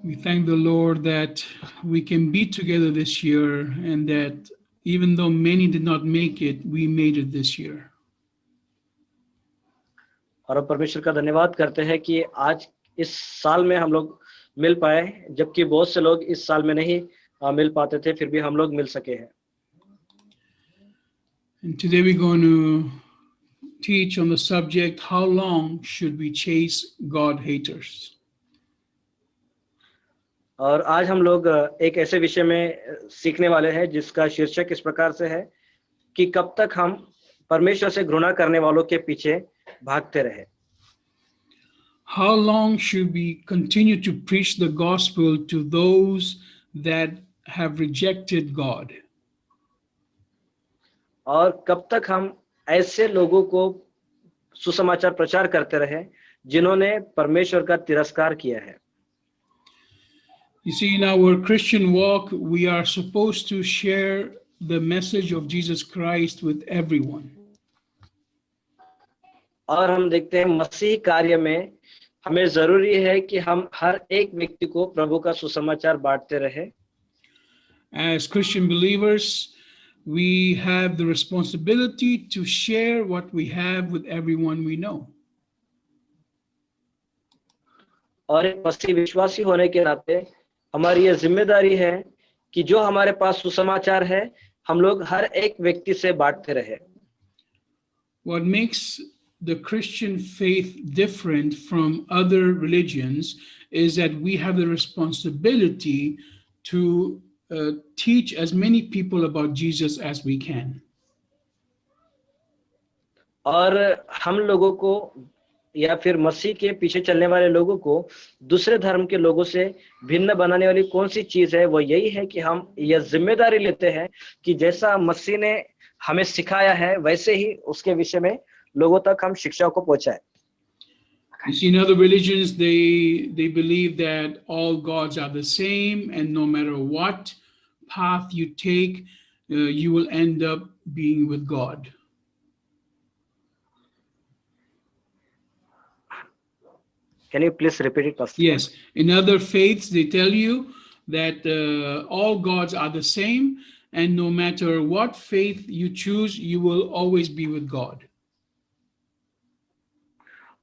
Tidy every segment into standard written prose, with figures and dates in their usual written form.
We thank the Lord that we can be together this year and that even though many did not make it, we made it this year. और हम परमेश्वर का धन्यवाद करते हैं कि आज इस साल में हम लोग मिल पाए, जबकि बहुत से लोग इस साल में नहीं मिल पाते थे, फिर भी हम लोग मिल सके हैं. And today we're going to teach on the subject, how long should we chase God haters? और आज हम लोग एक ऐसे विषय में सीखने वाले हैं जिसका शीर्षक इस प्रकार से है कि कब तक हम परमेश्वर से घृणा करने वालों के पीछे भागते रहे. How long should we continue to preach the gospel to those that have rejected God? और कब तक हम ऐसे लोगों को सुसमाचार प्रचार करते रहे जिन्होंने परमेश्वर का तिरस्कार किया है. You see, in our Christian walk, we are supposed to share the message of Jesus Christ with everyone. और हम देखते हैं मसीह कार्य में हमें जरूरी है कि हम हर एक व्यक्ति को प्रभु का सुसमाचार बांटते रहे. As Christian believers, we have the responsibility to share what we have with everyone we know. और एक मसीह विश्वासी होने के नाते हमारी ये जिम्मेदारी है कि जो हमारे पास सुसमाचार है हम लोग हर एक व्यक्ति से बांटते रहे. What makes the Christian faith different from other religions is that we have the responsibility to teach as many people about Jesus as we can. और हम लोगों को या फिर मसीह के पीछे चलने वाले लोगों को दूसरे धर्म के लोगों से भिन्न बनाने वाली कौन सी चीज है, वो यही है कि हम यह जिम्मेदारी लेते हैं कि जैसा मसीह ने हमें सिखाया है वैसे ही उसके विषय में लोगों तक हम शिक्षा को पहुंचाएं. You see, in other religions, they believe that all gods are the same, and no matter what path you take, you will end up being with God. Can you please repeat it, Pastor? Yes. In other faiths, they tell you that all gods are the same, and no matter what faith you choose, you will always be with God.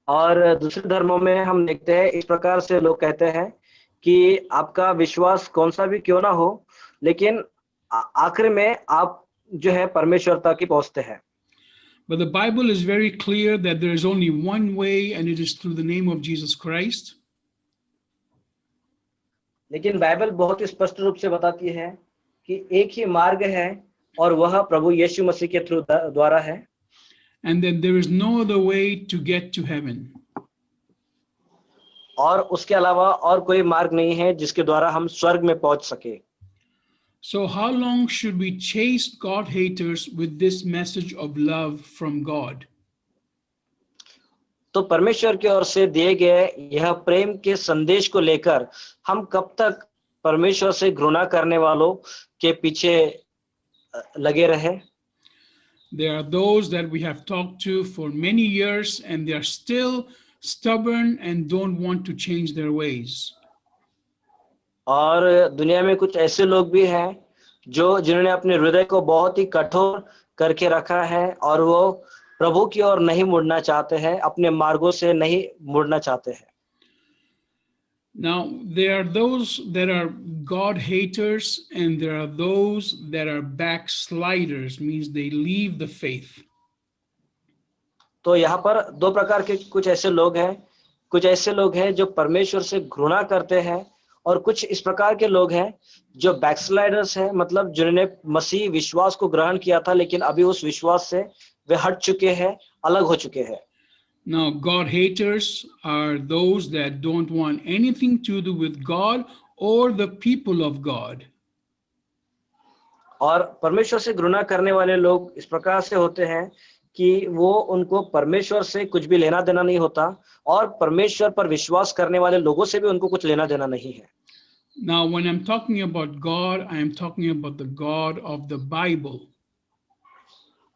और दूसरे धर्मों में हम देखते हैं इस प्रकार से लोग कहते हैं कि आपका विश्वास कौन सा भी क्यों ना हो, लेकिन आखिर में आप जो है परमेश्वर तक ही पहुंचते हैं. But the Bible is very clear that there is only one way, and it is through the name of Jesus Christ. लेकिन बाइबल बहुत स्पष्ट रूप से बताती है कि एक ही मार्ग है और वह प्रभु यीशु मसीह के थ्रू द्वारा है. And that there is no other way to get to heaven. और उसके अलावा और कोई मार्ग नहीं है जिसके द्वारा हम स्वर्ग में पहुंच सके. So how long should we chase God haters with this message of love from God? तो परमेश्वर की ओर से दिए गए यह प्रेम के संदेश को लेकर हम कब तक परमेश्वर से घृणा करने वालों के पीछे लगे रहे. There are those that we have talked to for many years and they are still stubborn and don't want to change their ways. और दुनिया में कुछ ऐसे लोग भी हैं जो जिन्होंने अपने हृदय को बहुत ही कठोर करके रखा है और वो प्रभु की ओर नहीं मुड़ना चाहते हैं, अपने मार्गों से नहीं मुड़ना चाहते हैं. Now, there are those that are God haters and there are those that are backsliders, means they leave the faith. तो यहाँ पर दो प्रकार के कुछ ऐसे लोग हैं जो परमेश्वर से घृणा करते हैं और कुछ इस प्रकार के लोग हैं जो बैकस्लाइडर्स हैं, मतलब जिन्होंने मसीह विश्वास को ग्रहण किया था लेकिन अभी उस विश्वास से वे हट चुके हैं, अलग हो चुके हैं. Now, God haters are those that don't want anything to do with God or the people of God. और परमेश्वर से घृणा करने वाले लोग इस प्रकार से होते हैं कि वो उनको परमेश्वर से कुछ भी लेना देना नहीं होता और परमेश्वर पर विश्वास करने वाले लोगों से भी उनको कुछ लेना देना नहीं है. Now, when I'm talking about God, I am talking about the God of the Bible.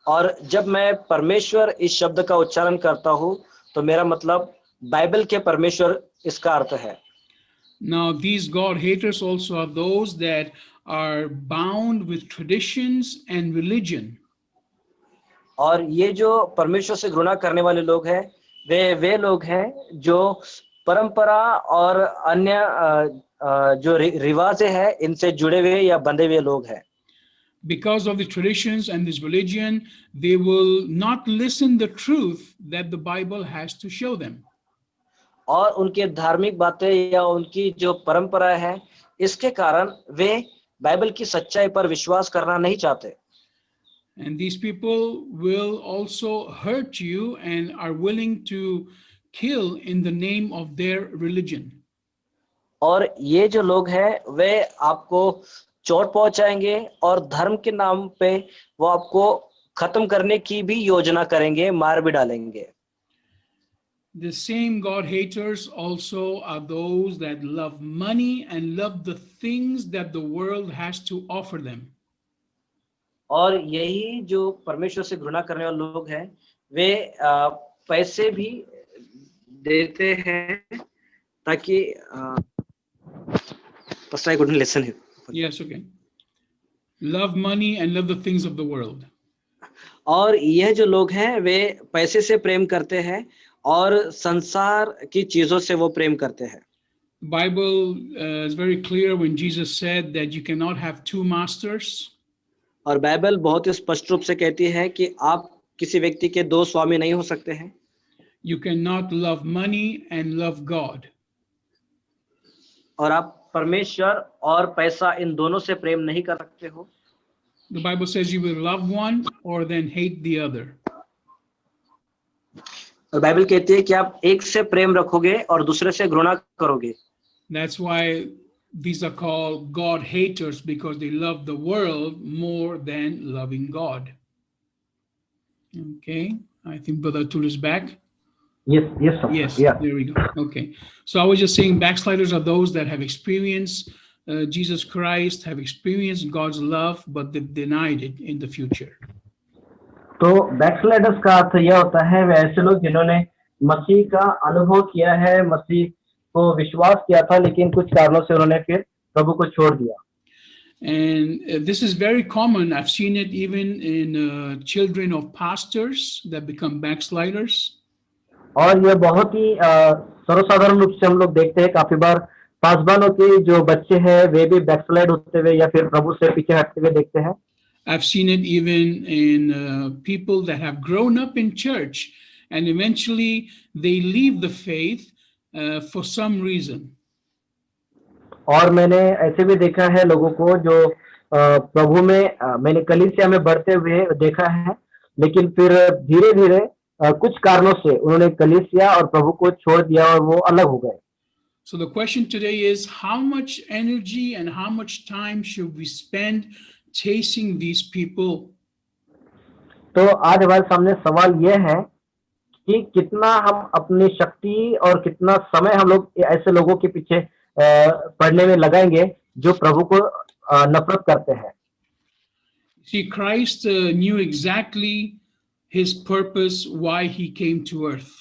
और जब मैं परमेश्वर इस शब्द का उच्चारण करता हूँ तो मेरा मतलब बाइबल के परमेश्वर इसका अर्थ है। Now, these God haters also are those that are bound with traditions and religion. और ये जो परमेश्वर से घृणा करने वाले लोग हैं, वे लोग हैं जो परंपरा और अन्य जो रिवाजें हैं इनसे जुड़े हुए या बंधे हुए लोग हैं। Because of the traditions and this religion, they will not listen the truth that the Bible has to show them. और उनके धार्मिक बातें या उनकी जो परंपरा है, इसके कारण वे बाइबल की सच्चाई पर विश्वास करना नहीं चाहते। And these people will also hurt you and are willing to kill in the name of their religion. और ये जो लोग हैं वे आपको चोट पहुंचाएंगे और धर्म के नाम पे वो आपको खत्म करने की भी योजना करेंगे, मार भी डालेंगे। The same God haters also are those that love money and love the things that the world has to offer them. और यही जो परमेश्वर से घृणा करने वाले लोग हैं, वे पैसे भी देते हैं ताकि Pastor, I couldn't listen here. Yes, okay. Love money and love the things of the world. और यह जो लोग हैं वे पैसे से प्रेम करते हैं और संसार की चीजों से वो प्रेम करते हैं। The Bible is very clear when Jesus said that you cannot have two masters. और बाइबल बहुत ही स्पष्ट रूप से कहती है कि आप किसी व्यक्ति के दो स्वामी नहीं हो सकते हैं। You cannot love money and love God. और आप परमेश्वर और पैसा इन दोनों से प्रेम नहीं कर सकते हो। The Bible says you will love one or then hate the other. और बाइबल कहती है कि आप एक से प्रेम रखोगे और दूसरे से घृणा करोगे। That's why these are called God haters, because they love the world more than loving God. Okay, I think Brother Atul is back. Yes, sir. Yes, Yeah. there we go. Okay, so I was just saying backsliders are those that have experienced Jesus Christ, have experienced God's love, but they've denied it in the future. तो बैकस्लाइडर्स का अर्थ यह होता है वे ऐसे लोग जिन्होंने मसीह का अनुभव किया है, मसीह को विश्वास किया था, लेकिन कुछ कारणों से उन्होंने फिर प्रभु को छोड़ दिया। And this is very common. I've seen it even in children of pastors that become backsliders. और यह बहुत ही सर्वसाधारण रूप से हम लोग देखते हैं, काफी बार पासबानों के जो बच्चे हैं वे भी बैकस्लाइड होते हुए या फिर प्रभु से पीछे हटते हुए देखते हैं। I've seen it even in people that have grown up in church and eventually they leave the faith for some reason. और मैंने ऐसे भी देखा है लोगों को जो प्रभु में मैंने कलीसिया में बढ़ते हुए देखा है, लेकिन फिर धीरे धीरे कुछ कारणों से उन्होंने कलीसिया और प्रभु को छोड़ दिया और वो अलग हो गए। So the question today is, how much energy and how much time should we spend chasing these people? तो आज हमारे सामने सवाल यह है कि कितना हम अपनी शक्ति और कितना समय हम लोग ऐसे लोगों के पीछे पढ़ने में लगाएंगे जो प्रभु को नफरत करते हैं। See, Christ knew exactly his purpose, why he came to earth.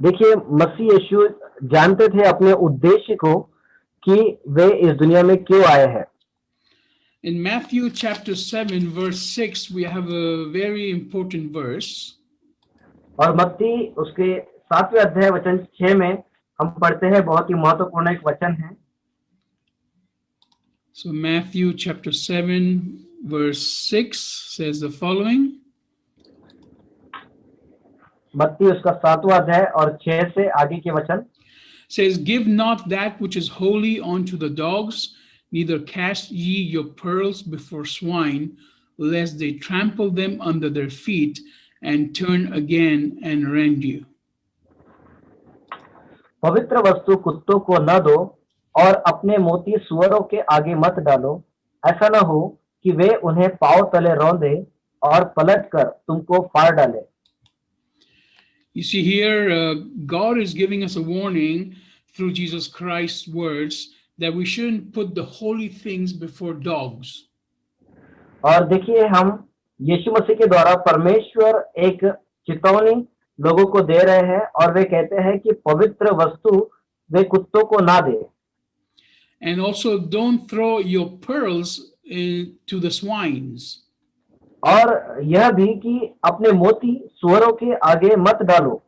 देखिए, मसीह यीशु जानते थे अपने उद्देश्य को कि वे इस दुनिया में क्यों आए हैं। In Matthew chapter 7 verse 6 we have a very important verse. और मत्ती उसके 7वें अध्याय वचन 6 में हम पढ़ते हैं, बहुत ही महत्वपूर्ण एक वचन है। So Matthew chapter 7 verse 6 says the following. मत्ती उसका 7वां अध्याय और 6 से आगे के वचन says, give not that which is holy unto the dogs, neither cast ye your pearls before swine, lest they trample them under their feet and turn again and rend you. पवित्र वस्तु कुत्तों को न दो और अपने मोती सुअरों के आगे मत डालो, ऐसा न हो कि वे उन्हें पांव तले रौंदे और पलट कर तुमको फाड़ डाले। You see here, God is giving us a warning through Jesus Christ's words that we shouldn't put the holy things before dogs. और देखिए, हम यीशु मसीह के द्वारा परमेश्वर एक चेतावनी लोगों को दे रहे हैं और वे कहते हैं कि पवित्र वस्तु वे कुत्तों को ना दे। And also, don't throw your pearls to the swines, और यह भी कि अपने मोती सुअरों के आगे मत डालो,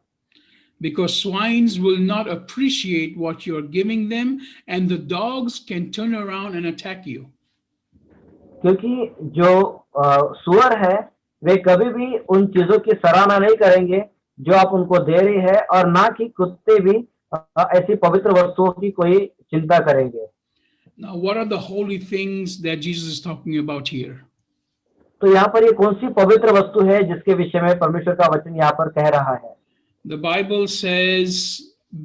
because swines will not appreciate what you're giving them, and the dogs can turn around and attack you. क्योंकि जो सुअर है वे कभी भी उन चीजों की सराहना नहीं करेंगे जो आप उनको दे रही है, और ना कि कुत्ते भी ऐसी पवित्र वस्तुओं की कोई चिंता करेंगे। Now, what are the holy things that Jesus is talking about here? तो यहाँ पर ये कौन सी पवित्र वस्तु है जिसके विषय में परमेश्वर का वचन यहाँ पर कह रहा है? The Bible says,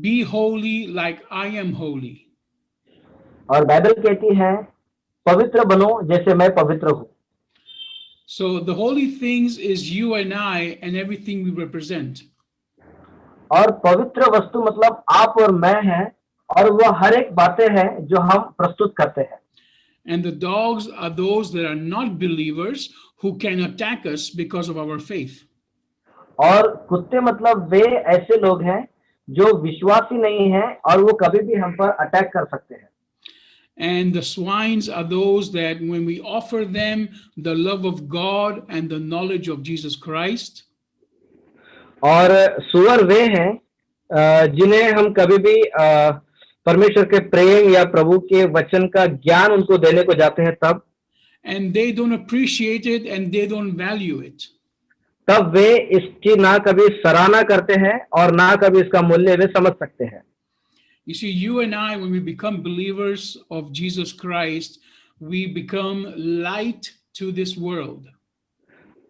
"Be holy like I am holy." और बाइबल कहती है पवित्र बनो जैसे मैं पवित्र हूँ। So the holy things is you and I and everything we represent. और पवित्र वस्तु मतलब आप और मैं हैं, और वो हर एक बातें हैं जो हम प्रस्तुत करते हैं। And the dogs are those that are not believers who can attack us because of our faith. और कुत्ते मतलब वे ऐसे लोग हैं जो विश्वासी नहीं हैं और वो कभी भी हम पर अटैक कर सकते हैं। And the swines are those that when we offer them the love of God and the knowledge of Jesus Christ, और सुअर वे हैं जिन्हें हम कभी भी परमेश्वर के प्रेम या प्रभु के वचन का ज्ञान उनको देने को जाते हैं, and they don't appreciate it and they don't value it. तब वे इसकी ना कभी सराहना करते हैं और ना कभी इसका मूल्य वे समझ सकते हैं। You see, you and I, when we become believers of Jesus Christ, we become light to this world.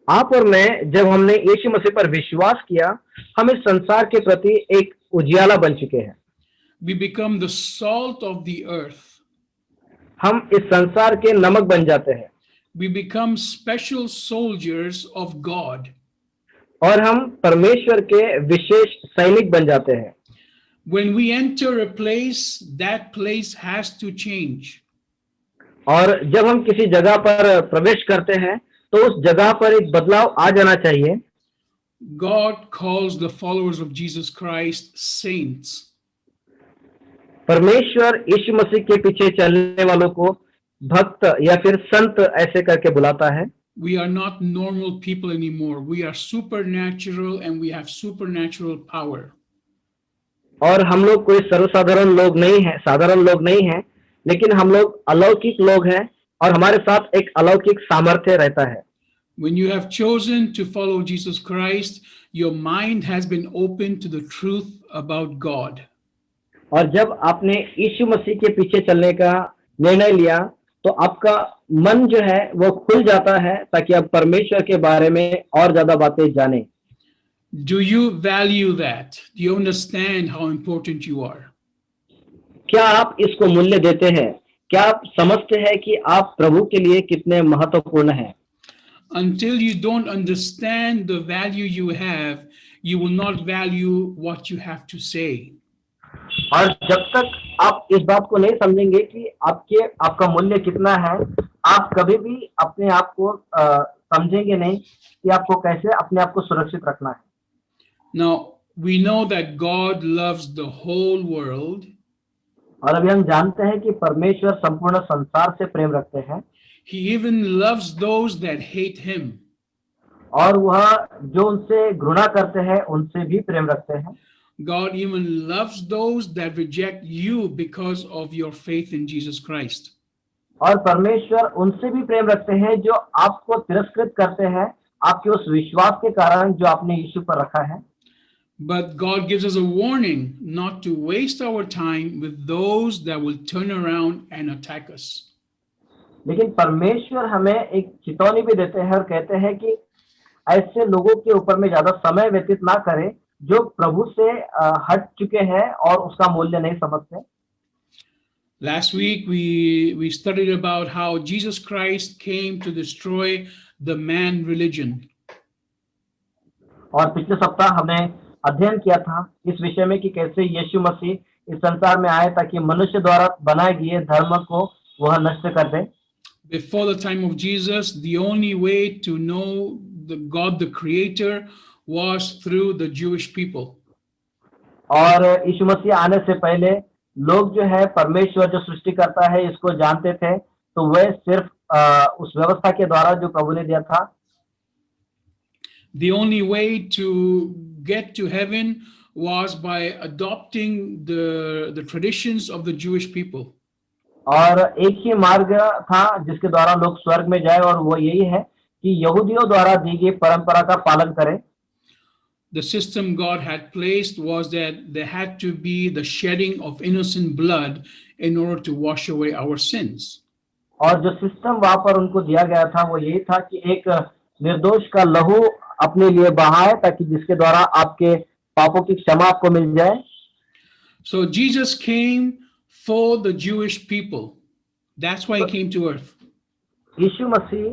आप और मैं जब हमने यीशु मसीह पर विश्वास किया, हम इस संसार के प्रति एक उजियाला बन चुके हैं। We become the salt of the earth. हम इस संसार के नमक बन जाते हैं। We become special soldiers of God. और हम परमेश्वर के विशेष सैनिक बन जाते हैं। When we enter a place, that place has to change. और जब हम किसी जगह पर प्रवेश करते हैं तो उस जगह पर एक बदलाव आ जाना चाहिए। God calls the followers of Jesus Christ saints. परमेश्वर यीशु मसीह के पीछे चलने वालों को भक्त या फिर संत ऐसे करके बुलाता है। We are not normal people anymore. We are supernatural and we have supernatural power. और हम लोग कोई सर्वसाधारण लोग नहीं हैं, साधारण लोग नहीं हैं, लेकिन हम लोग अलौकिक लोग हैं और हमारे साथ एक अलौकिक सामर्थ्य रहता है। When you have chosen to follow Jesus Christ, your mind has been open to the truth about God. और जब आपने यीशु मसीह के पीछे चलने का निर्णय लिया तो आपका मन जो है वो खुल जाता है ताकि आप परमेश्वर के बारे में और ज्यादा बातें जानें। Do you value that? Do you understand how important you are? क्या आप इसको मूल्य देते हैं? क्या आप समझते हैं कि आप प्रभु के लिए कितने महत्वपूर्ण हैं? Until you don't understand the value you have, you will not value what you have to say. और जब तक आप इस बात को नहीं समझेंगे कि आपका मूल्य कितना है, आप कभी भी अपने आप को समझेंगे नहीं कि आपको कैसे अपने आप को सुरक्षित रखना है। Now, we know that God loves the whole world. और अभी हम जानते हैं कि परमेश्वर संपूर्ण संसार से प्रेम रखते हैं। He even loves those that hate him. और वह जो उनसे घृणा करते हैं उनसे भी प्रेम रखते हैं। God even loves those that reject you because of your faith in Jesus Christ. और परमेश्वर उनसे भी प्रेम रखते हैं जो आपको तिरस्कृत करते हैं आपके उस विश्वास के कारण जो आपने यीशु पर रखा है। But God gives us a warning not to waste our time with those that will turn around and attack us. लेकिन परमेश्वर हमें एक चेतावनी भी देते हैं और कहते हैं कि ऐसे लोगों के ऊपर में ज्यादा समय व्यतीत ना करें जो प्रभु से हट चुके हैं और उसका मूल्य नहीं समझते। Last week we studied about how Jesus Christ came to destroy the man religion. और पिछले सप्ताह हमने अध्ययन किया था इस विषय में कि कैसे यीशु मसीह इस संसार में आए ताकि मनुष्य द्वारा बनाए गए धर्म को वह नष्ट कर दे। Before the time of Jesus, the only way to know the God, the Creator, was through the Jewish people. और यीशु मसीह आने से पहले लोग जो है परमेश्वर जो सृष्टि करता है इसको जानते थे, तो वह सिर्फ उस व्यवस्था के द्वारा जो प्रभु ने दिया था. The only way to get to heaven was by adopting the traditions of the Jewish people. और एक ही मार्ग था जिसके द्वारा लोग स्वर्ग में जाए, और वो यही है कि यहूदियों द्वारा दी गई परंपरा का पालन करें. The system God had placed was that there had to be the shedding of innocent blood in order to wash away our sins. और जो सिस्टम वहां पर उनको दिया गया था वो यही था कि एक निर्दोष का लहू अपने लिए बहाए, ताकि जिसके द्वारा आपके पापों की क्षमा आपको मिल जाए. So Jesus came for the Jewish people. That's why he came to earth. यीशु मसीह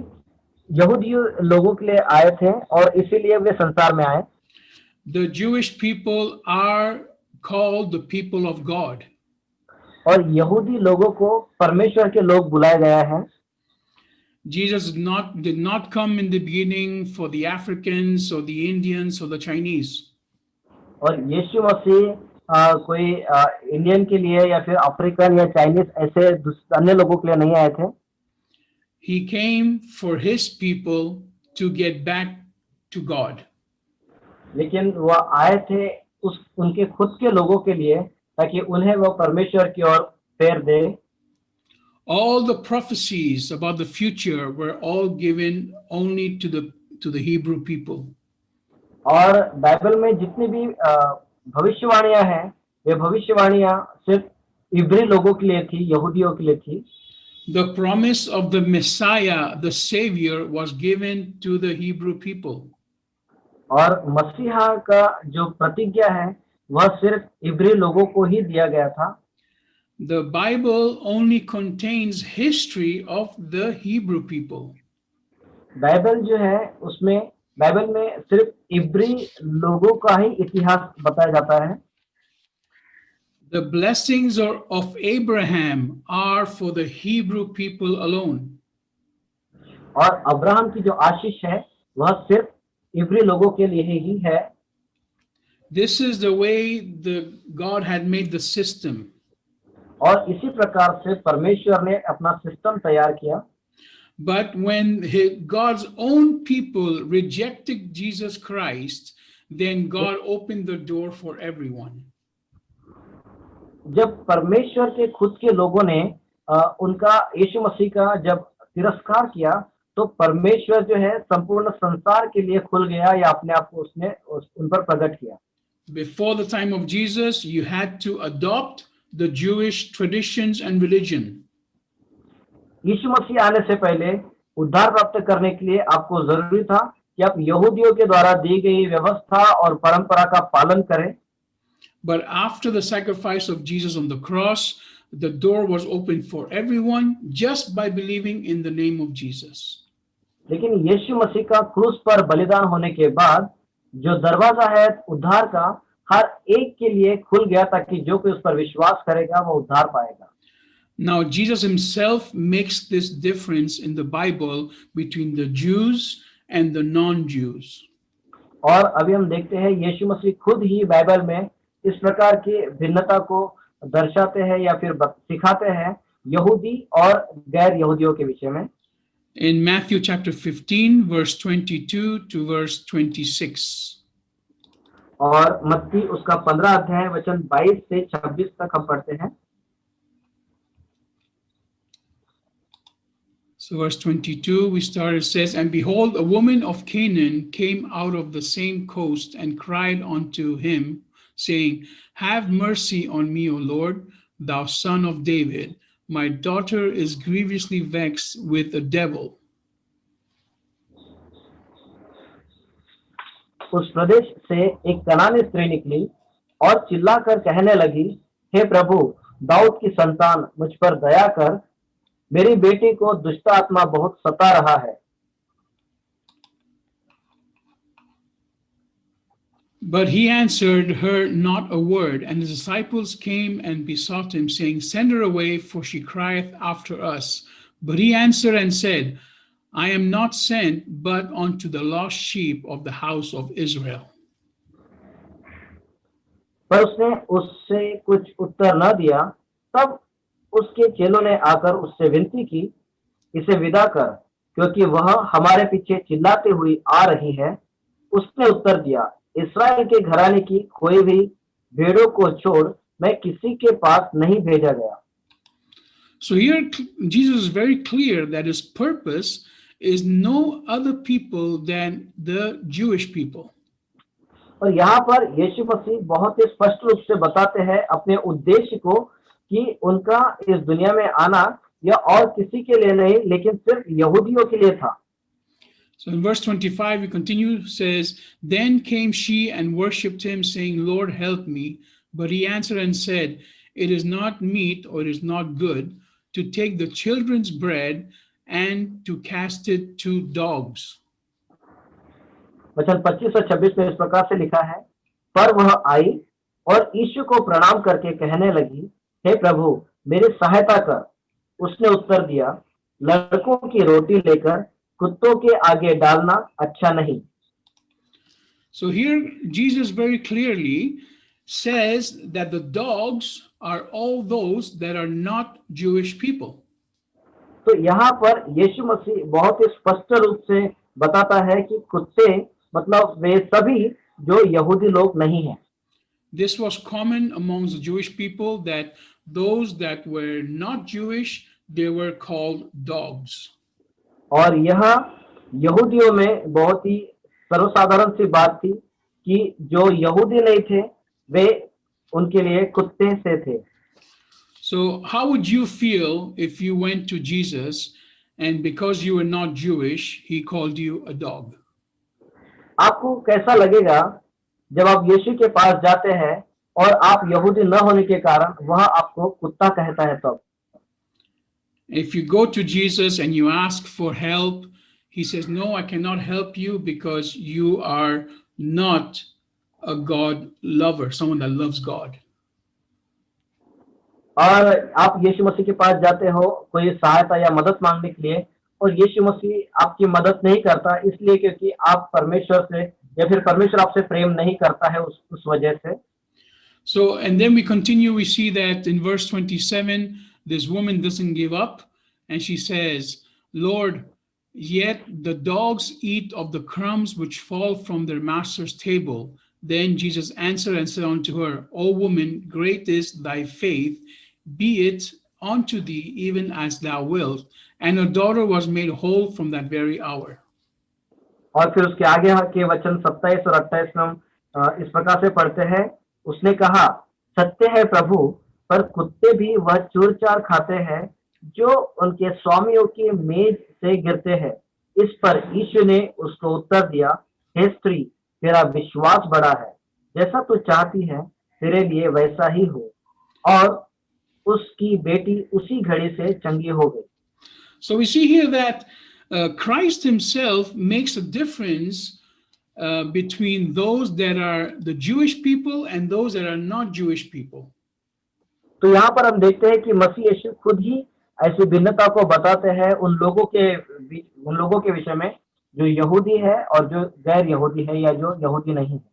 यहूदी लोगों के लिए आए थे और इसीलिए वे संसार में आए. The Jewish people are called the people of God. और यहूदी लोगों को परमेश्वर के लोग बुलाया गया है. Jesus did not come in the beginning for the Africans or the Indians or the Chinese. और यीशु मसीह कोई इंडियन के लिए या फिर अफ्रीकन या चाइनीज ऐसे अन्य लोगों के लिए नहीं आए थे. He came for his people to get back to God. लेकिन वह आए थे उनके खुद के लोगों के लिए, ताकि उन्हें वो परमेश्वर की ओर फेर दे. All the prophecies about the future were all given only to the Hebrew people. और बाइबल में जितनी भी भविष्यवाणियां हैं, वे भविष्यवाणियां सिर्फ इब्री लोगों के लिए थी, यहूदियों के लिए थी. The promise of the Messiah, the Savior, was given to the Hebrew people. और मसीहा का जो प्रतिज्ञा है वह सिर्फ इब्री लोगों को ही दिया गया था. The Bible only contains history of the Hebrew people. Bible जो है उसमें बाइबल में सिर्फ इब्री लोगों का ही इतिहास बताया जाता है. The blessings of Abraham are for the Hebrew people alone. और अब्राहम की जो आशीष है वह सिर्फ इब्री लोगों के लिए ही है. This is the way God had made the system. और इसी प्रकार से परमेश्वर ने अपना सिस्टम तैयार किया. But when God's own people rejected Jesus Christ, then God opened the door for everyone. जब परमेश्वर के खुद के लोगों ने उनका यीशु मसीह का जब तिरस्कार किया, तो परमेश्वर जो है संपूर्ण संसार के लिए खुल गया, या अपने आप को उसने उन पर प्रकट किया. Before the time of Jesus, you had to adopt the Jewish traditions and religion. यीशु मसीह आने से पहले उद्धार प्राप्त करने के लिए आपको जरूरी था कि आप यहूदियों के द्वारा दी गई व्यवस्था और परंपरा का पालन करें. But after the sacrifice of Jesus on the cross, the door was opened for everyone just by believing in the name of Jesus. लेकिन यीशु मसीह का क्रूस पर बलिदान होने के बाद जो दरवाजा है उद्धार का, हर एक के लिए खुल गया, ताकि जो कोई उस पर विश्वास करेगा वो उद्धार पाएगा. Now Jesus himself makes this difference in the Bible between the Jews and the non-Jews. और अभी हम देखते हैं यीशु मसीह खुद ही बाइबल में इस प्रकार की भिन्नता को दर्शाते हैं या फिर सिखाते हैं यहूदी और गैर यहूदियों के विषय में. In Matthew chapter 15 verse 22 to verse 26. और मत्ती उसका 15 अध्याय वचन 22 से 26 तक हम पढ़ते हैं. So verse 22 we started, says, and behold, a woman of Canaan came out of the same coast and cried unto him, saying, have mercy on me, O Lord, thou son of David. My daughter is grievously vexed with the devil. उस प्रदेश से एक कनानी स्त्री निकली और चिल्लाकर कहने लगी, हे प्रभु, दाऊद की संतान, मुझ पर दया कर, मेरी बेटी को दुष्ट आत्मा बहुत सता रहा है. But he answered her not a word, and his disciples came and besought him, saying, send her away, for she crieth after us. But he answered and said, I am not sent but unto the lost sheep of the house of Israel. पर उसने उससे कुछ उत्तर न दिया। तब उसके चेलों ने आकर उससे विनती की, इसे विदा कर, क्योंकि वह हमारे पीछे चिल्लाती हुई आ रही है। उसने उत्तर दिया, इस्राएल के घराने की कोई भी भेड़ों को छोड़ मैं किसी के पास नहीं भेजा गया। So here Jesus is very clear that his purpose is no other people than the Jewish people. और यहाँ पर यीशु मसीह बहुत ही स्पष्ट रूप से बताते हैं अपने उद्देश्य को कि उनका इस दुनिया में आना यह और किसी के लिए नहीं लेकिन सिर्फ यहूदियों के लिए था। So in verse 25 we continue, says, Then came she and worshipped him, saying, Lord, help me. But he answered and said, It is not meet, or it is not good, to take the children's bread and to cast it to dogs. वचन 25 और 26 में इस प्रकार से लिखा है, पर वह आई और यीशु को प्रणाम करके कहने लगी, हे प्रभु, मेरी सहायता कर। उसने उत्तर दिया, लड़कों की रोटी लेकर कुत्तों के आगे डालना अच्छा नहीं। So here Jesus very clearly says that the dogs are all those that are not Jewish people. तो यहाँ पर यीशु मसीह बहुत ही स्पष्ट रूप से बताता है कि कुत्ते मतलब वे सभी जो यहूदी लोग नहीं हैं। This was common amongst the Jewish people, that those that were not Jewish, they were called dogs. और यह यहूदियों में बहुत ही सर्वसाधारण सी बात थी कि जो यहूदी नहीं थे वे उनके लिए कुत्ते से थे। So how would you feel if you went to Jesus and because you were not Jewish, he called you a dog? आपको कैसा लगेगा जब आप यीशु के पास जाते हैं और आप यहूदी न होने के कारण वह आपको कुत्ता कहता है? तब If you go to Jesus and you ask for help, he says, No, I cannot help you because you are not a God lover, someone that loves God. और आप यीशु मसीह के पास जाते हो कोई सहायता या मदद मांगने के लिए और यीशु मसीह आपकी मदद नहीं करता इसलिए क्योंकि आप परमेश्वर से या फिर परमेश्वर आपसे प्रेम नहीं करता है उस वजह से। So, and then we continue, we see that in verse 27, this woman doesn't give up and she says, Lord, yet the dogs eat of the crumbs which fall from their master's table. Then Jesus answered and said unto her, O woman, great is thy faith, be it unto thee even as thou wilt. And her daughter was made whole from that very hour. और फिर उसके आगे के वचन 27 और 28 में हम इस प्रकार से पढ़ते हैं, उसने कहा, सत्य है प्रभु, पर कुत्ते भी वह चूर चार खाते हैं जो उनके स्वामियों की मेज से गिरते हैं। इस पर यीशु ने उसको उत्तर दिया, हे स्त्री, तेरा विश्वास बड़ा है, जैसा तू चाहती है तेरे लिए वैसा ही हो। और उसकी बेटी उसी घड़ी से चंगी हो गई। So we see here that Christ himself makes a difference between those that are the Jewish people and those that are not Jewish people. तो यहाँ पर हम देखते हैं कि मसीह यीशु खुद ही ऐसी भिन्नता को बताते हैं उन लोगों के विषय में जो यहूदी है और जो गैर यहूदी है या जो यहूदी नहीं है।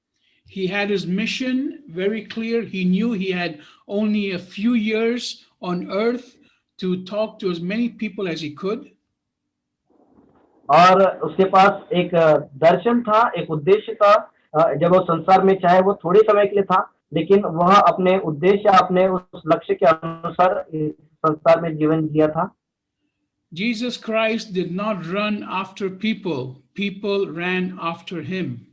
He had his mission very clear. He knew he had only a few years on earth to talk to as many people as he could. और उसके पास एक दर्शन था, एक उद्देश्य था, जब वो संसार में चाहे वो थोड़े समय के लिए था लेकिन वह अपने उद्देश्य अपने उस लक्ष्य के अनुसार इस संसार में जीवन जिया था। Jesus Christ did not run after people. People ran after him.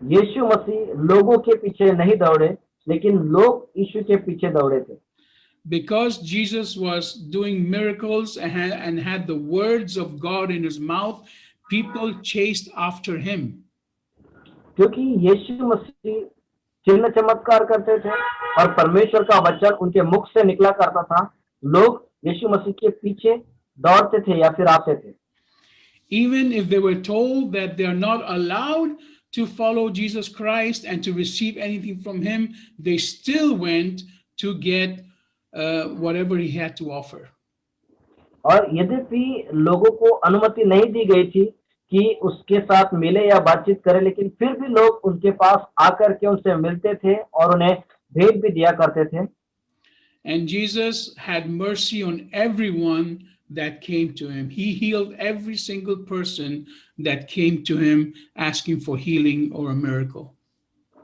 यीशु मसीह लोगों के पीछे नहीं दौड़े लेकिन लोग यीशु के पीछे दौड़े थे। Because Jesus was doing miracles and had the words of God in his mouth, people chased after him. क्योंकि यीशु मसीह चिन्ह चमत्कार करते थे और परमेश्वर का वचन उनके मुख से निकला करता था, लोग यीशु मसीह के पीछे दौड़ते थे या फिर आते थे। Even if they were told that they are not allowed to follow Jesus Christ and to receive anything from him, they still went to get whatever he had to offer. और यद्यपि लोगों को अनुमति नहीं दी गई थी कि उसके साथ मिले या बातचीत करें, लेकिन फिर भी लोग उनके पास आकर के उनसे मिलते थे और उन्हें भेंट भी दिया करते थे। And Jesus had mercy on everyone that came to him. He healed every single person that came to him asking for healing or a miracle.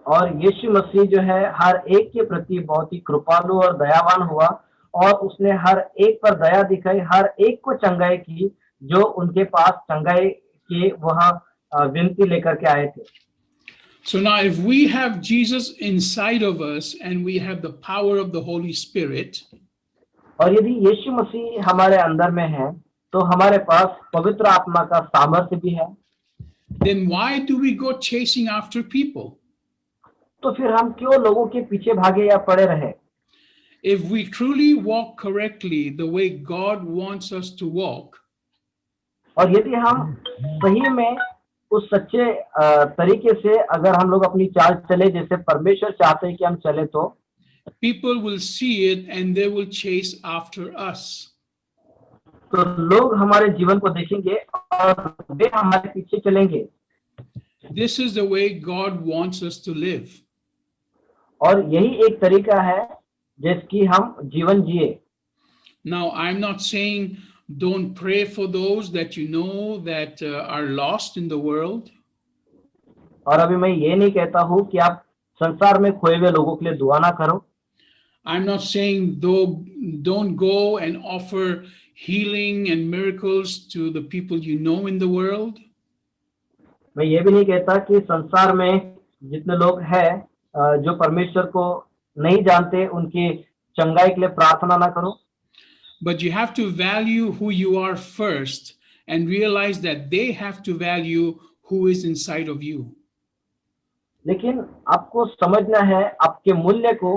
और यीशु मसीह जो है हर एक के प्रति बहुत ही कृपालु और दयावान हुआ, और उसने हर एक पर दया दिखाई, हर एक को चंगाई की जो उनके पास चंगाई की वह विनती लेकर के आए थे। So now, if we have Jesus inside of us and we have the power of the Holy Spirit, और यदि यीशु मसीह हमारे अंदर में है तो हमारे पास पवित्र आत्मा का सामर्थ्य भी है, then why do we go chasing after people? तो फिर हम क्यों लोगों के पीछे भागे या पड़े रहे? If we truly walk correctly the way God wants us to walk, और यदि हम सही में उस सच्चे तरीके से अगर हम लोग अपनी चाल चले जैसे परमेश्वर चाहते हैं कि हम चले, तो people will see it and they will chase after us. तो लोग हमारे जीवन को देखेंगे और वे हमारे पीछे चलेंगे। This is the way God wants us to live. और यही एक तरीका है जिसकी हम जीवन जिए। Now, I'm not saying don't pray for those that you know that are lost in the world. और अभी मैं ये नहीं कहता हूँ कि आप संसार में खोए हुए लोगों के लिए दुआ ना करो। I'm not saying though don't go and offer healing and miracles to the people you know in the world. मैं ये भी नहीं कहता कि संसार में जितने लोग हैं जो परमेश्वर को नहीं जानते उनकी चंगाई के लिए प्रार्थना ना करो। But you have to value who you are first and realize that they have to value who is inside of you. लेकिन आपको समझना है आपके मूल्य को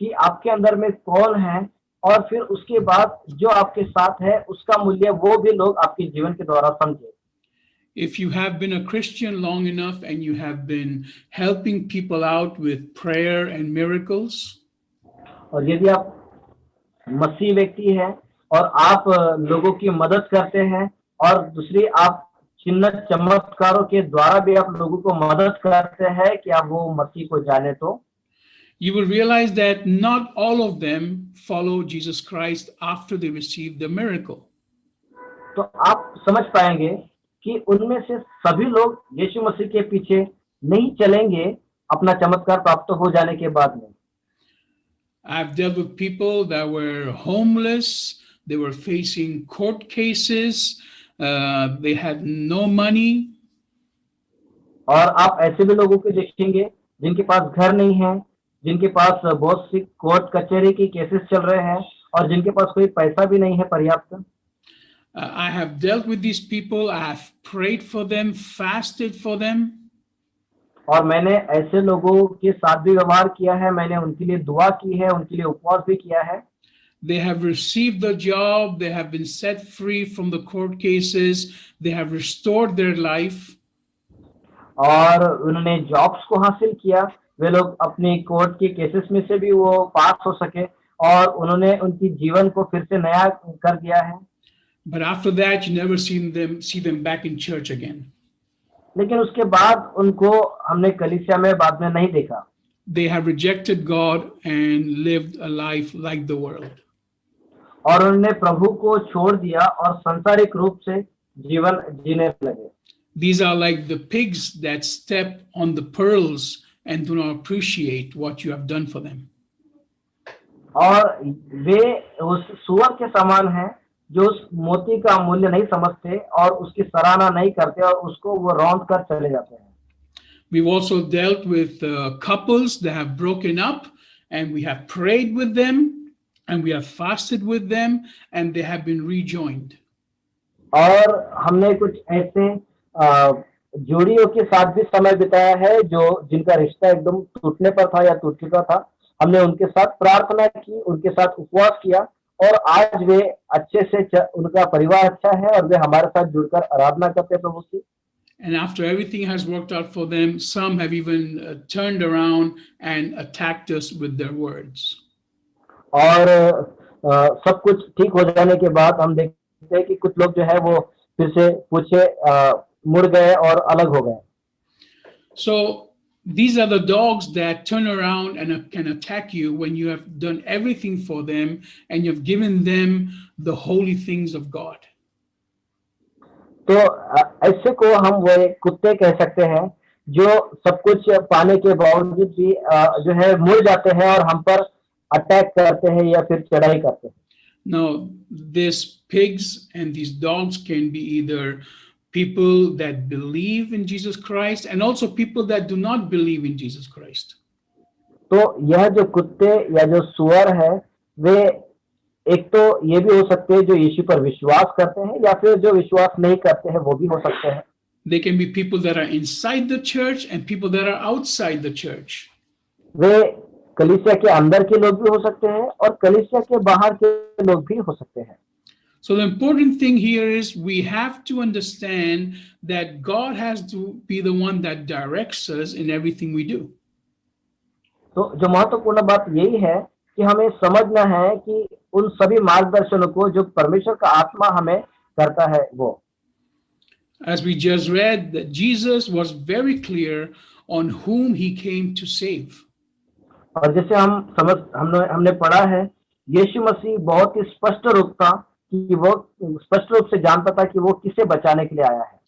कि आपके अंदर में कौन है, और फिर उसके बाद जो आपके साथ है उसका मूल्य वो भी लोग आपके जीवन के द्वारा समझे। If you have been a Christian long enough and you have been helping people out with prayer and miracles, और यदि आप मसीह व्यक्ति है और आप लोगों की मदद करते हैं और दूसरी आप चिन्ह चमत्कारों के द्वारा भी आप लोगों को मदद करते हैं कि आप वो मसीह को जाने, तो you will realize that not all of them follow Jesus Christ after they receive the miracle. तो आप समझ पाएंगे कि उनमें से सभी लोग यीशु मसीह के पीछे नहीं चलेंगे अपना चमत्कार प्राप्त हो जाने के बाद में। I've dealt with people that were homeless, they were facing court cases, they had no money. और आप ऐसे भी लोगों को देखेंगे जिनके पास घर नहीं है, जिनके पास बहुत सी कोर्ट कचहरी की केसेस चल रहे हैं और जिनके पास कोई पैसा भी नहीं है पर्याप्त। I have dealt with these people, I have prayed for them, fasted for them. और मैंने ऐसे लोगों के साथ भी व्यवहार किया है, मैंने उनके लिए दुआ की है, उनके लिए उपवास भी किया है। They have received the job, they have been set free from the court cases, they have restored their life. और उन्होंने जॉब्स को हासिल किया, वे लोग अपनी कोर्ट के केसेस में से भी वो पास हो सके और उन्होंने उनकी जीवन को फिर से नया कर दिया है। But after that, you never see them back in church again. लेकिन उसके बाद उनको हमने कलीसिया में बाद में नहीं देखा। They have rejected God and lived a life like the world. और उन्होंने प्रभु को छोड़ दिया और सांसारिक रूप से जीवन जीने लगे। These are like the pigs that step on the pearls and do not appreciate what you have done for them. और वे उस सुअर के समान हैं जो उस मोती का मूल्य नहीं समझते और उसकी सराहना नहीं करते और उसको वो रौंद कर चले जाते हैं। We've also dealt with couples that have broken up, and we have prayed with them, and we have fasted with them, and they have been rejoined. और हमने कुछ ऐसे जोड़ियों के साथ भी समय बिताया है जो जिनका रिश्ता एकदम टूटने पर था या टूट चुका था। हमने उनके साथ प्रार्थना की, उनके साथ उपवास किया और आज वे अच्छे से उनका परिवार अच्छा है और वे हमारे साथ जुड़कर आराधना करते हैं प्रभु की। And after everything has worked out for them, some have even turned around and attacked us with their words. और सब कुछ ठीक हो जाने के बाद हम देखते देखते हैं कि कुछ लोग जो है वो फिर से पीछे मुड़ गए और अलग हो गए। So these are the dogs that turn around and can attack you when you have done everything for them and you've given them the holy things of God. तो ऐसे को हम वो एक कुत्ते कह सकते हैं जो सब कुछ पाने के बावजूद भी जो है मुड़ जाते हैं और हम पर अटैक करते हैं या फिर चढ़ाई करते हैं। Now, these pigs and these dogs can be either people that believe in Jesus Christ and also people that do not believe in Jesus Christ. तो यह जो कुत्ते या जो सुअर है वे एक तो ये भी हो सकते हैं जो यीशु पर विश्वास करते हैं या फिर जो विश्वास नहीं करते हैं वो भी हो सकते हैं। They can be people that are inside the church and people that are outside the church. वे कलीसिया के अंदर के लोग भी हो सकते हैं और कलीसिया के बाहर के लोग भी हो सकते हैं। So the important thing here is we have to understand that God has to be the one that directs us in everything we do. तो जो महत्वपूर्ण बात यही है कि हमें समझना है कि उन सभी मार्गदर्शनों को जो परमेश्वर का आत्मा हमें करता है वो। As we just read, that Jesus was very clear on whom he came to save. और जैसे हमने पढ़ा है यीशु मसीह बहुत ही स्पष्ट रूप था कि वो स्पष्ट रूप से जानता था कि वो किसे बचाने के लिए आया है।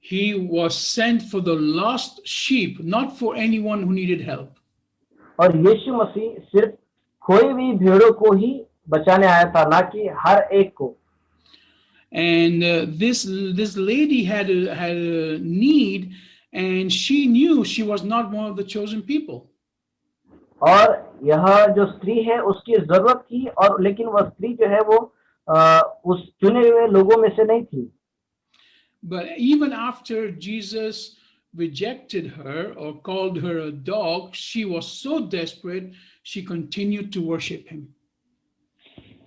He was sent for the lost sheep, not for anyone who needed help. और यीशु मसीह सिर्फ खोई हुई भेड़ों को ही बचाने आया था, ना कि हर एक को। And this lady had a need, and she knew she was not one of the chosen people. और यह जो स्त्री है उसकी जरूरत थी और लेकिन वह स्त्री जो है वो उस चुने हुए लोगों में से नहीं थी। But even after Jesus rejected her or called her a dog, she was so desperate she continued to worship him.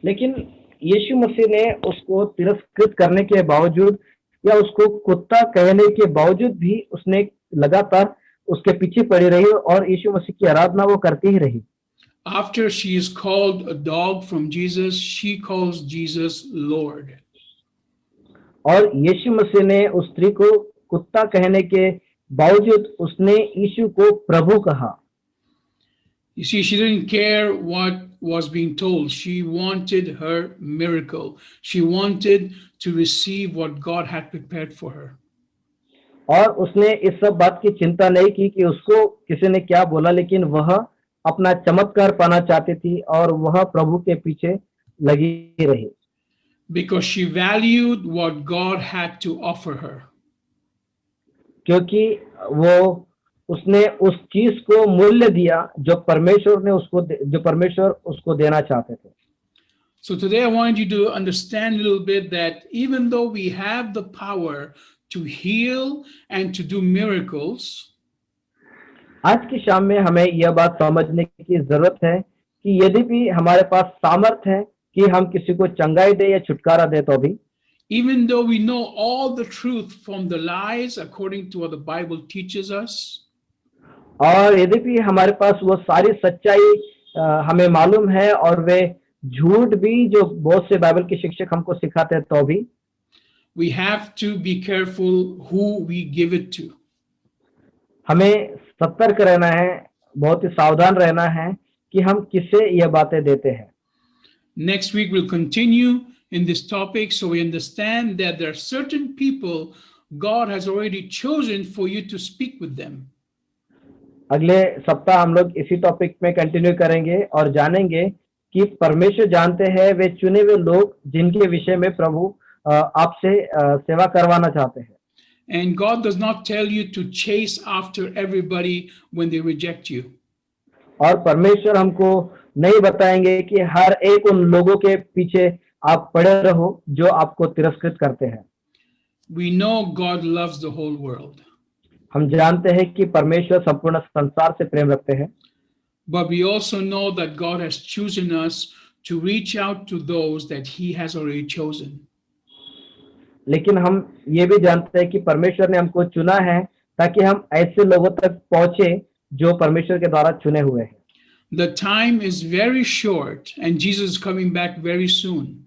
लेकिन यीशु मसीह ने उसको तिरस्कृत करने के बावजूद या उसको कुत्ता कहने के बावजूद भी उसने लगातार उसके पीछे पड़ी रही और यीशु मसीह की आराधना वो करती ही रही। After she is called a dog from Jesus, she calls Jesus Lord. और यीशु मसीह ने उस स्त्री को कुत्ता कहने के बावजूद उसने यीशु को प्रभु कहा। You see, she didn't care what was being told. She wanted her miracle. She wanted to receive what God had prepared for her. और उसने इस सब बात की चिंता नहीं की कि उसको किसी ने क्या बोला, लेकिन वह अपना चमत्कार पाना चाहती थी और वह प्रभु के पीछे लगी रही। Because she valued what God had to offer her. क्योंकि उसने उस चीज को मूल्य दिया जो परमेश्वर उसको देना चाहते थे। So today I want you to understand a little bit that even though we have the power to heal and to do miracles, आज की शाम में हमें यह बात समझने की जरूरत है कि यदि भी हमारे पास सामर्थ है कि हम किसी को चंगाई दे या छुटकारा दे, तो भी even though we know all the truth from the lies according to what the Bible teaches us, और यदि भी हमारे पास वो सारी सच्चाई हमें मालूम है और वे झूठ भी जो बहुत से बाइबल के शिक्षक हमको सिखाते हैं, तो भी we have to be careful who we give it to. हमें सतर्क रहना है, बहुत ही सावधान रहना है कि हम किसे यह बातें देते हैं। Next week we'll continue in this topic so we understand that there are certain people God has already chosen for you to speak with them. अगले सप्ताह हम लोग इसी टॉपिक में कंटिन्यू करेंगे और जानेंगे कि परमेश्वर जानते हैं वे चुने हुए लोग जिनके विषय में प्रभु आपसे सेवा करवाना चाहते हैं। And God does not tell you to chase after everybody when they reject you. और परमेश्वर हमको नहीं बताएंगे कि हर एक उन लोगों के पीछे आप पड़े रहो जो आपको तिरस्कृत करते हैं। We know God loves the whole world. हम जानते हैं कि परमेश्वर संपूर्ण संसार से प्रेम रखते हैं। But we also know that God has chosen us to reach out to those that He has already chosen. लेकिन हम ये भी जानते हैं कि परमेश्वर ने हमको चुना है ताकि हम ऐसे लोगों तक पहुंचे जो परमेश्वर के द्वारा चुने हुए हैं। The time is very short and Jesus is coming back very soon.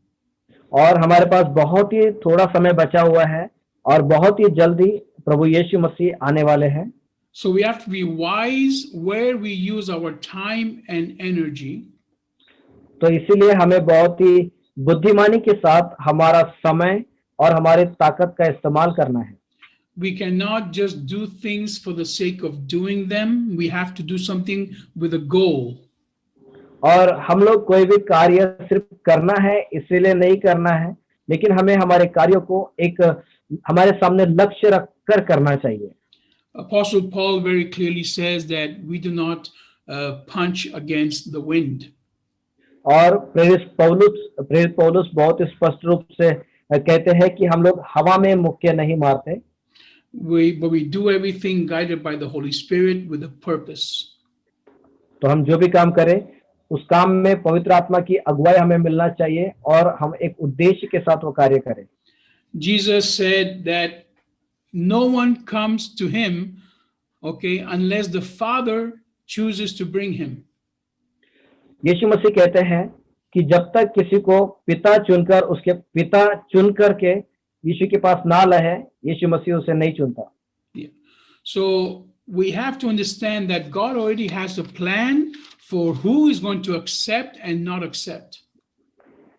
और हमारे पास बहुत ही थोड़ा समय बचा हुआ है और बहुत ही जल्दी प्रभु यीशु मसीह आने वाले हैं। So we have to be wise where we use our time and energy. तो इसीलिए हमें बहुत ही बुद्धिमानी के साथ हमारा समय और हमारी ताकत का इस्तेमाल करना है। We cannot just do things for the sake of doing them. We have to do something with a goal. और हम लोग कोई भी कार्य सिर्फ करना है इसीलिए नहीं करना है, लेकिन हमें हमारे कार्यों को एक हमारे सामने लक्ष्य रखकर करना चाहिए। Apostle Paul very clearly says that we do not punch against the wind. और प्रेरित पौलुस बहुत स्पष्ट रूप से कहते हैं कि हम लोग हवा में मुक्के नहीं मारते, But we do everything guided by the Holy Spirit with a purpose. तो हम जो भी काम करें उस काम में पवित्र आत्मा की अगुवाई हमें मिलना चाहिए और हम एक उद्देश्य के साथ वो कार्य करें। Jesus said that no one comes to him, okay, unless the Father chooses to bring him. यीशु मसीह कहते हैं कि जब तक किसी को पिता चुन करके यीशु के पास ना लाए, यीशु मसीह उसे नहीं चुनता। Yeah. So we have to understand that God already has a plan for who is going to accept and not accept.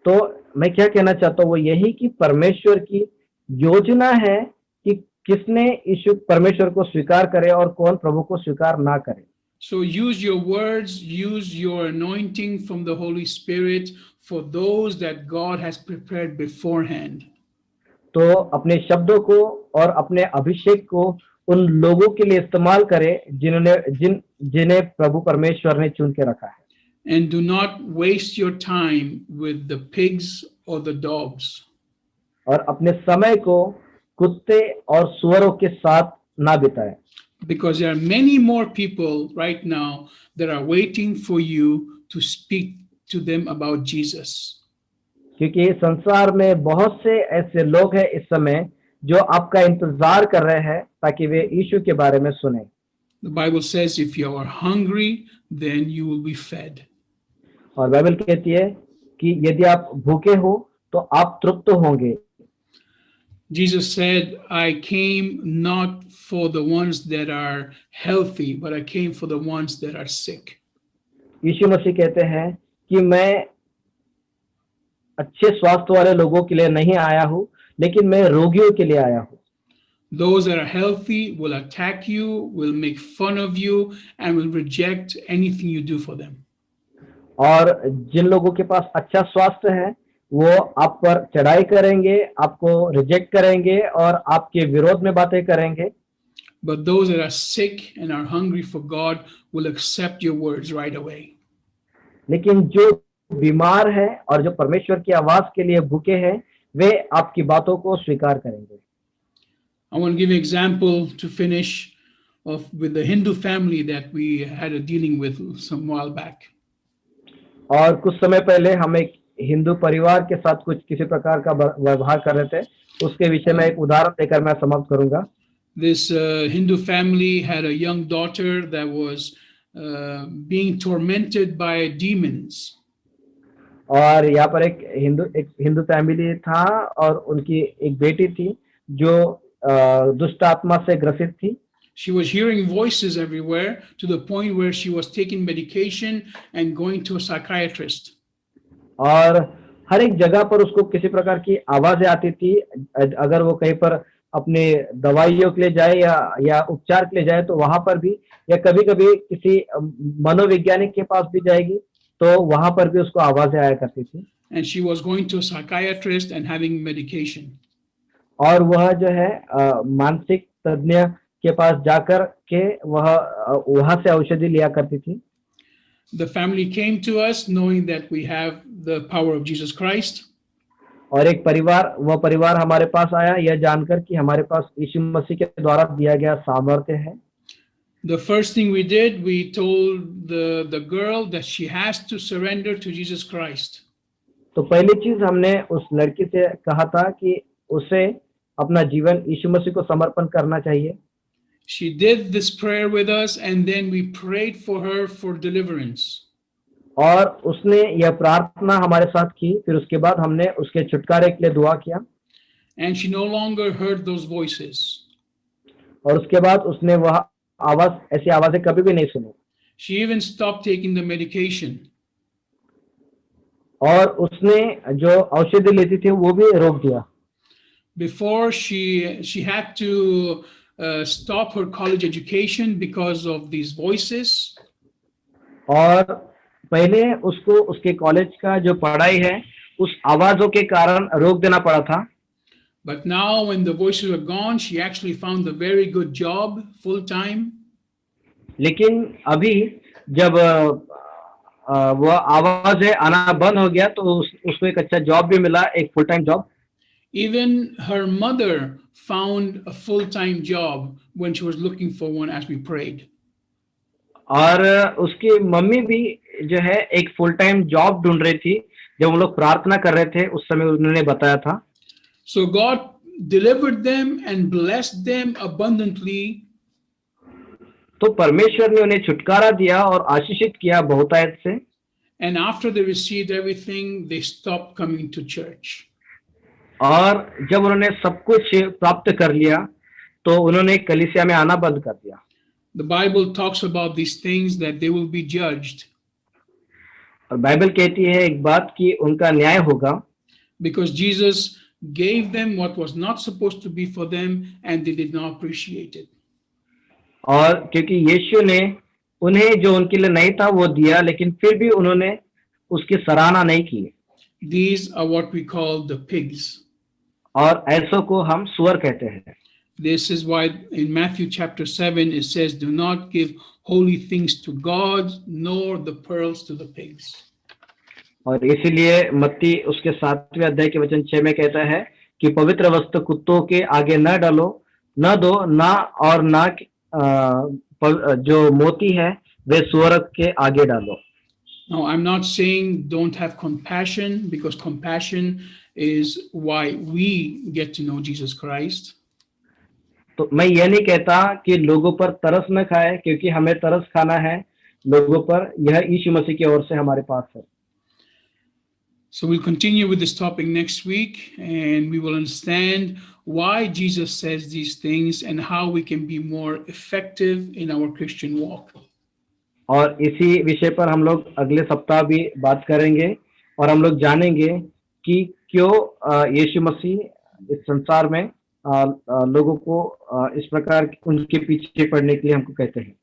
तो मैं क्या कहना चाहता हूँ वो यही कि परमेश्वर की योजना है कि किसने यीशु परमेश्वर को स्वीकार करे और कौन प्रभु को स्वीकार ना करे। So use your words, use your anointing from the Holy Spirit for those that God has prepared beforehand. तो अपने शब्दों को और अपने अभिषेक को उन लोगों के लिए इस्तेमाल करें जिन्हें प्रभु परमेश्वर ने चुन के रखा है। And do not waste your time with the pigs or the dogs. और अपने समय को कुत्ते और सुअरों के साथ ना बिताएं। Because there are many more people right now that are waiting for you to speak to them about Jesus. क्योंकि संसार में बहुत से ऐसे लोग हैं इस समय जो आपका इंतजार कर रहे हैं ताकि वे यीशु के बारे में सुने। The Bible says if you are hungry, then you will be fed. और बाइबल कहती है कि यदि आप भूखे हो तो आप तृप्त होंगे। Jesus said, I came not for the ones that are healthy, but I came for the ones that are sick. यीशु मसीह कहते हैं कि मैं अच्छे स्वास्थ्य वाले लोगों के लिए नहीं आया हूँ, लेकिन मैं रोगियों के लिए आया हूँ। Those that are healthy will attack you, will make fun of you, and will reject anything you do for them. और जिन लोगों के पास अच्छा स्वास्थ्य है वो आप पर चढ़ाई करेंगे, आपको रिजेक्ट करेंगे और आपके विरोध में बातें करेंगे। But those that are sick and are hungry for God will accept your words right away. लेकिन जो बीमार है और जो परमेश्वर की आवाज के लिए भूखे हैं वे आपकी बातों को स्वीकार करेंगे। I want to give an example to finish with the Hindu family that we had a dealing with some while back. और कुछ समय पहले हम एक हिंदू परिवार के साथ किसी प्रकार का व्यवहार कर रहे थे, उसके विषय में एक उदाहरण देकर मैं समाप्त करूंगा। This Hindu family had a young daughter that was being tormented by demons. और यहाँ पर एक हिंदू फैमिली था और उनकी एक बेटी थी जो दुष्ट आत्मा से ग्रसित थी। She was hearing voices everywhere to the point where she was taking medication and going to a psychiatrist. और हर एक जगह पर उसको किसी प्रकार की आवाजें आती थी। अगर वो कहीं पर अपने दवाइयों के लिए जाए या उपचार के लिए जाए तो वहां पर भी, या कभी-कभी किसी मनोवैज्ञानिक के पास भी जाएगी तो वहां पर भी उसको आवाजें आया करती थी। And she was going to a psychiatrist and having medication. और वह जो है मानसिक तज्ञ के पास जाकर के वह वहां से औषधि लिया करती थी। The family came to us knowing that we have the power of Jesus Christ. और एक परिवार हमारे पास आया यह जानकर कि हमारे पास यीशु मसीह के द्वारा दिया गया सामर्थ्य है। The first thing we did, we told the girl that she has to surrender to Jesus Christ. तो पहली चीज हमने उस लड़की से कहा था कि उसे अपना जीवन यीशु मसीह को समर्पण करना चाहिए। She did this prayer with us and then we prayed for her for deliverance. और उसने यह प्रार्थना हमारे साथ की, फिर उसके बाद हमने उसके छुटकारे के लिए दुआ किया, and she no longer heard those voices. और उसके बाद उसने वह आवाज, ऐसी आवाजें कभी भी नहीं सुनी, She even stopped taking the medication. और उसने जो औषधि लेती थी वो भी रोक दिया। Before she had to stop her college education because of these voices. और पहले उसको उसके कॉलेज का जो पढ़ाई है उस आवाजों के कारण रोक देना पड़ा था, But now when the voices were gone, she actually found a very good job full time. लेकिन अभी जब वो आवाजें आना बंद हो गया तो उसको एक अच्छा जॉब भी मिला, एक full time job. Even her mother found a full time job when she was looking for one as we prayed. और उसकी मम्मी भी जो है एक फुल टाइम जॉब ढूंढ रही थी, जब हम लोग प्रार्थना कर रहे थे उस समय उन्होंने बताया था। So God delivered them and blessed them abundantly. तो परमेश्वर ने उन्हें छुटकारा दिया और आशीषित किया बहुतायत से। And after they received everything, they stopped coming to church. और जब उन्होंने सब कुछ प्राप्त कर लिया तो उन्होंने कलीसिया में आना बंद कर दिया। The Bible talks about these things that they will be judged. और बाइबल कहती है एक बात कि उनका न्याय होगा, Because Jesus gave them what was not supposed to be for them and they did not appreciate it. और क्योंकि यीशु ने उन्हें जो उनके लिए नहीं था वो दिया, लेकिन फिर भी उन्होंने उसकी सराहना नहीं की। These are what we call the pigs. और ऐसों को हम सुअर कहते हैं। This is why in Matthew chapter 7 it says, do not give holy things to God, nor the pearls to the pigs. और इसीलिए मत्ती उसके 7वें अध्याय के वचन 6 में कहता है कि पवित्र वस्तु कुत्तों के आगे न डालो, न दो, ना और ना जो मोती है वे सुअर के आगे डालो। Now, I'm not saying don't have compassion, because compassion is why we get to know Jesus Christ. तो मैं ये नहीं कहता कि लोगों पर तरस न खाए, क्योंकि हमें तरस खाना है लोगों पर, यह यीशु मसीह की ओर से हमारे पास है। So we'll continue with this topic next week, and we will understand why Jesus says these things and how we can be more effective in our Christian walk. और इसी विषय पर हम लोग अगले सप्ताह भी बात करेंगे और हम लोग जानेंगे कि क्यों यीशु मसीह इस संसार में लोगों को इस प्रकार उनके पीछे पड़ने के लिए हमको कहते हैं।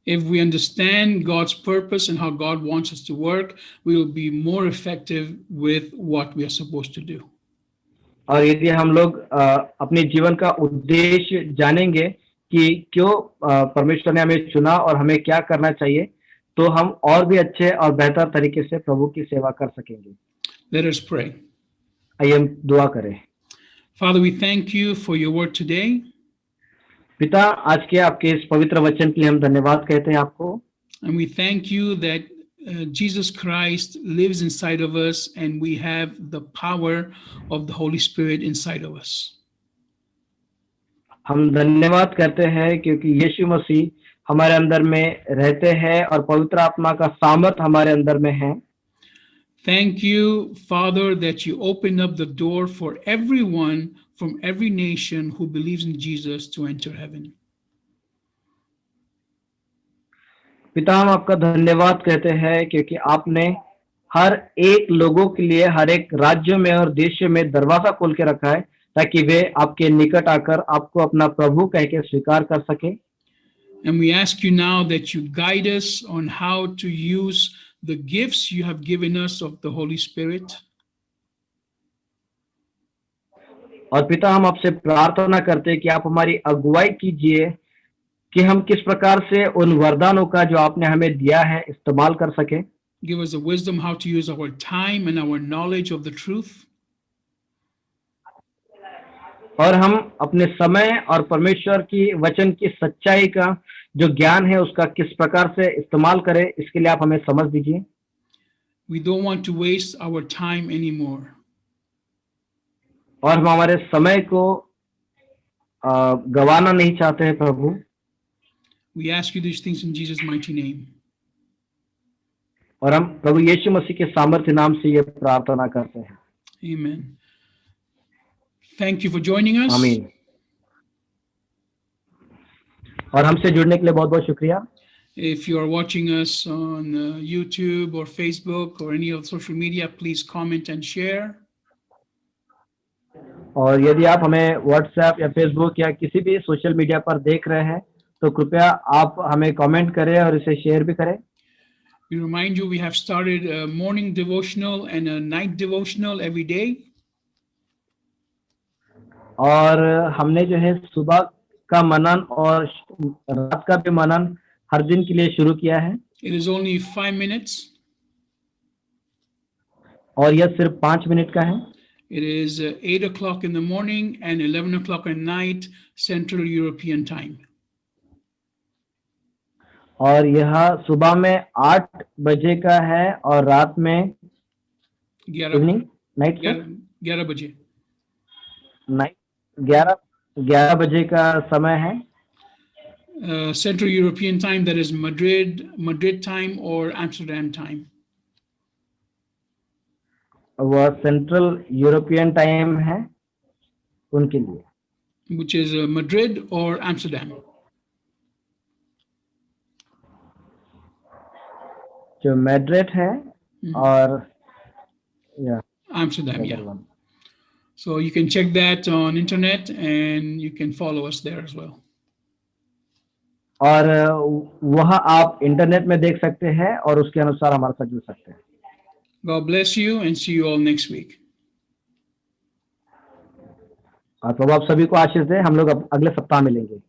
If we understand God's purpose and how God wants us to work, we will be more effective with what we are supposed to do. और यदि हम लोग अपने जीवन का उद्देश्य जानेंगे कि क्यों परमेश्वर ने हमें चुना और हमें क्या करना चाहिए, तो हम और भी अच्छे और बेहतर तरीके से प्रभु की सेवा कर सकेंगे। Let us pray. आइए हम दुआ करें। Father, we thank you for your word today. पिता, आज के आपके इस पवित्र वचन के लिए हम धन्यवाद कहते हैं आपको। And we thank you that Jesus Christ lives inside of us and we have the power of the Holy Spirit inside of us. हम धन्यवाद करते हैं क्योंकि यीशु मसीह हमारे अंदर में रहते हैं और पवित्र आत्मा का सामर्थ हमारे अंदर में है। Thank you, Father, that you open up the door for everyone from every nation who believes in Jesus to enter heaven. पिता, हम आपका धन्यवाद कहते हैं क्योंकि आपने हर एक लोगों के लिए हर एक राज्य में और देश में दरवाजा खोल के रखा है ताकि वे आपके निकट आकर आपको अपना प्रभु कह के स्वीकार कर सके। And we ask you now that you guide us on how to use the gifts you have given us of the Holy Spirit. और पिता, हम आपसे प्रार्थना करते हैं कि आप हमारी अगुवाई कीजिए कि हम किस प्रकार से उन वरदानों का जो आपने हमें दिया है इस्तेमाल कर सके। Give us the wisdom how to use our time and our knowledge of the truth. और हम अपने समय और परमेश्वर की वचन की सच्चाई का जो ज्ञान है उसका किस प्रकार से इस्तेमाल करें, इसके लिए आप हमें समझ दीजिए। We don't want to waste our time anymore. और हम हमारे समय को गवाना नहीं चाहते हैं प्रभु। We ask you these things in Jesus' mighty name. और हम प्रभु यीशु मसीह के सामर्थ्य नाम से ये प्रार्थना करते हैं। Amen. Thank you for joining us. आमीन। और हमसे जुड़ने के लिए बहुत बहुत शुक्रिया। If you are watching us on YouTube or Facebook or any of social media, please comment and share. और यदि आप हमें व्हाट्सएप या फेसबुक या किसी भी सोशल मीडिया पर देख रहे हैं तो कृपया आप हमें कमेंट करें और इसे शेयर भी करें। We remind you we have started a morning devotional and a night devotional every day. और हमने जो है सुबह का मनन और रात का भी मनन हर दिन के लिए शुरू किया है। It is only 5 minutes. और यह सिर्फ 5 मिनट का है। It is 8 o'clock in the morning and 11 o'clock at night, Central European time. और यह सुबह में 8 बजे का है और रात में 11 नाइट 11 बजे. नाइट 11 बजे का समय है। Central European time, that is Madrid time or Amsterdam time. वह सेंट्रल यूरोपियन टाइम है उनके लिए, which is Madrid or Amsterdam. जो मैड्रिड है और या Amsterdam, yeah. So you can check that on internet and you can follow us there as well. और वह आप इंटरनेट में देख सकते हैं और उसके अनुसार हमारे साथ जुड़ सकते हैं। God bless you and see you all next week. और प्रभु आप सभी को आशीष दे। हम लोग अगले सप्ताह मिलेंगे।